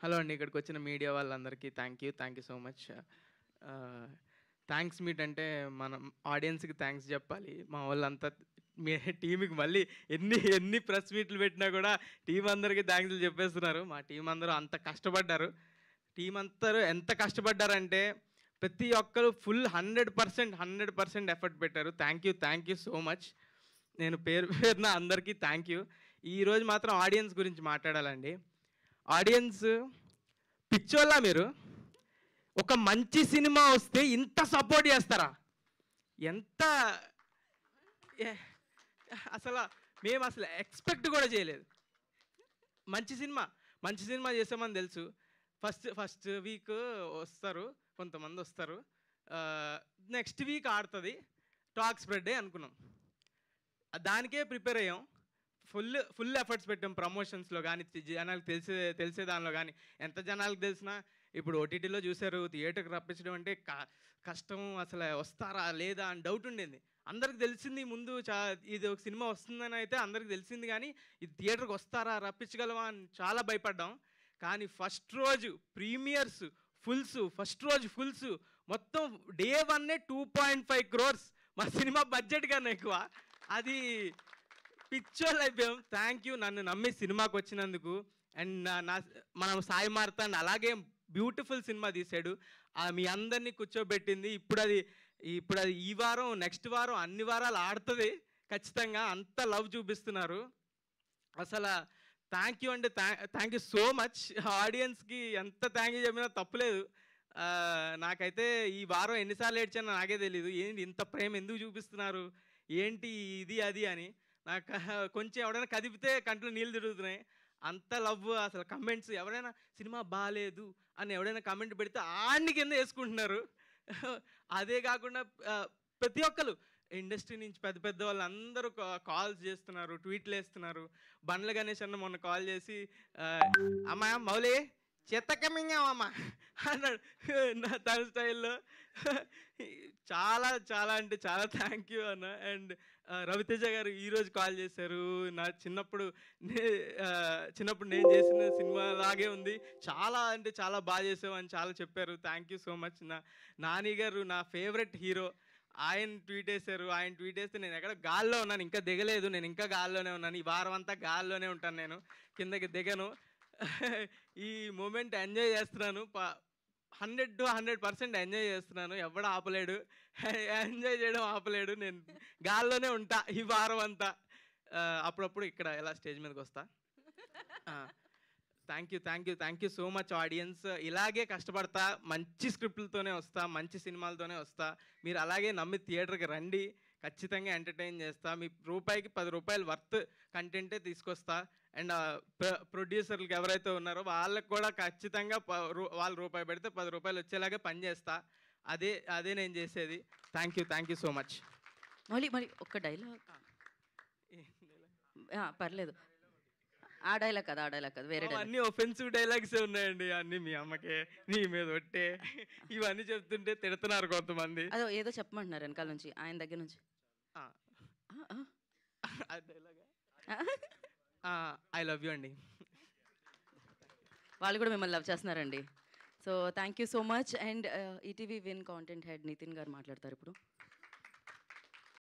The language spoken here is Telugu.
హలో అండి. ఇక్కడికొచ్చిన మీడియా వాళ్ళందరికీ thank you so much. Thanks meet అంటే మనం ఆడియన్స్‌కి థాంక్స్ జెప్పాలి. మా వోళ్ళంతా మీ టీమ్‌కి మళ్ళీ ఎన్ని ప్రెస్ మీట్లు పెట్టినా గూడా టీమ్ అందరికి థాంక్స్‌లు జెప్పేస్తున్నారు. మా టీమ్ అందరూ అంత కష్టపడ్డారు. టీమ్ అందరూ ఎంత కష్టపడ్డారంటే ప్రతి ఒక్కరు ఫుల్ 100% ఎఫర్ట్ పెట్టారు. Thank you so much. నేను పేరు పేరున అందరికీ థ్యాంక్ యూ. ఈరోజు మాత్రం ఆడియన్స్ గురించి మాట్లాడాలండి. ఆడియన్స్ పిచ్చోళ్ళా మీరు? ఒక మంచి సినిమా వస్తే ఇంత సపోర్ట్ చేస్తారా? ఎంత ఎ అసల మేము అసలు ఎక్స్‌పెక్ట్ కూడా చేయలేదు. మంచి సినిమా, మంచి సినిమా చేసామని తెలుసు. ఫస్ట్ వీక్ వస్తారు, కొంతమందొస్తారు. నెక్స్ట్ వీక్ ఆడతది. టాక్ స్ప్రెడ్డే అనుకున్నాం. దానికే ప్రిపేర్ అయ్యాం. ఫుల్ ఎఫర్ట్స్ పెట్టాం ప్రమోషన్స్‌లో గానీ, జనాలకు తెలిసే దానిలో గానీ. ఎంత జనాలకు తెలిసినా ఇప్పుడు ఓటీటీలో చూసారు. థియేటర్‌కి రప్పించడం అంటే కష్టం. అసలు వస్తారా లేదా అని డౌట్ ఉండేది. అందరికి తెలిసింది ముందు ఇది ఒక సినిమా వస్తుందని అయితే అందరికి తెలిసింది గానీ, ఇది థియేటర్‌కి వస్తారా, రప్పించగలమా అని చాలా భయపడ్డాం. కానీ ఫస్ట్ రోజు ప్రీమియర్స్, ఫస్ట్ రోజు ఫుల్స్ మొత్తం డే 1 2.5 crores మా సినిమా బడ్జెట్ కన్నా ఎక్కువ. అది పిచ్చోళ్ళు అయిపోయాం. థ్యాంక్ యూ నన్ను నమ్మి సినిమాకి వచ్చినందుకు. అండ్ మనం సాయి మార్తాండ్ అలాగే బ్యూటిఫుల్ సినిమా తీశాడు. మీ అందరినీ కూర్చోబెట్టింది. ఇప్పుడు అది ఈ వారం, నెక్స్ట్ వారం అన్ని వారాలు ఆడుతుంది ఖచ్చితంగా. అంత లవ్ చూపిస్తున్నారు. అసలు థ్యాంక్ యూ అంటే థ్యాంక్ యూ సో మచ్. ఆడియన్స్కి ఎంత థ్యాంక్ యూ చెప్పినా తప్పులేదు. నాకైతే ఈ వారం ఎన్నిసార్లు ఏడ్చానో నాకే తెలీదు. ఏంటి ఇంత ప్రేమ ఎందుకు చూపిస్తున్నారు, ఏంటి ఇది అది అని. నాకు కొంచెం ఎవడైనా కదిపితే కంట్లో నీళ్ళు తిరుగుతున్నాయి. అంత లవ్. అసలు కమెంట్స్ ఎవరైనా సినిమా బాలేదు అని ఎవడైనా కమెంట్ పెడితే ఆడిని కింద వేసుకుంటున్నారు. అదే కాకుండా ప్రతి ఒక్కరు ఇండస్ట్రీ నుంచి పెద్ద పెద్ద వాళ్ళు అందరూ కాల్స్ చేస్తున్నారు, ట్వీట్లు వేస్తున్నారు. బండ్ల గణేష్ అన్న మొన్న కాల్ చేసి అమ్మా మౌలి చెత్తకమింగామమ్మా అన్నాడు తన స్టైల్లో. చాలా అంటే చాలా థ్యాంక్ యూ అన్న. అండ్ రవితేజ గారు ఈరోజు కాల్ చేశారు. నా చిన్నప్పుడు నేను చేసిన సినిమా లాగే ఉంది, చాలా అంటే చాలా బాగా చేసావు అని చాలా చెప్పారు. Thank you so much. Nani గారు నా ఫేవరెట్ హీరో, ఆయన ట్వీట్ వేశారు. ఆయన ట్వీట్ వేస్తే నేను ఎక్కడ గాల్లో ఉన్నాను, ఇంకా దిగలేదు. నేను ఇంకా గాల్లోనే ఉన్నాను. ఈ వారం అంతా గాల్లోనే ఉంటాను, నేను కిందకి దిగను. ఈ మూమెంట్ ఎంజాయ్ చేస్తున్నాను. 100% ఎంజాయ్ చేస్తున్నాను. ఎవడు ఆపలేడు. ఎంజాయ్ చేయడం ఆపలేడు. నేను గాల్లోనే ఉంటా ఈ వారం అంతా. అప్పుడప్పుడు ఇక్కడ ఎలా స్టేజ్ మీదకి వస్తా. Thank you so much audience. ఇలాగే కష్టపడతా, మంచి స్క్రిప్ట్లతోనే వస్తా, మంచి సినిమాలతోనే వస్తా. మీరు అలాగే నమ్మి థియేటర్కి రండి. ఖచ్చితంగా ఎంటర్టైన్ చేస్తా. మీ రూపాయికి 10 రూపాయలు వర్త్ కంటెంటే తీసుకొస్తా. అండ్ ప్రొడ్యూసర్లకు ఎవరైతే ఉన్నారో వాళ్ళకు కూడా ఖచ్చితంగా వాళ్ళు రూపాయి పెడితే 10 రూపాయలు వచ్చేలాగా పనిచేస్తా. అదే నేను చేసేది. Thank you so much. మరి ఒక్క డైలాగ్ పర్లేదు. ఆ డైలాగ్ కాదు, వేరే అన్ని ఒఫెన్సివ్ డైలాగ్సే ఉన్నాయండి. అన్ని మీ అమ్మకే, నీ మీద ఒట్టే, ఇవన్నీ చెప్తుంటే తిడుతున్నారు కొంతమంది. అదో ఏదో చెప్పమంటున్నారు వెనకాల నుంచి, ఆయన దగ్గర నుంచి. ఐ లవ్ యూ అండి. వాళ్ళు కూడా మిమ్మల్ని లవ్ చేస్తున్నారండి. So thank you so much. And ETV Win content head Nitin గారు మాట్లాడతారు ఇప్పుడు.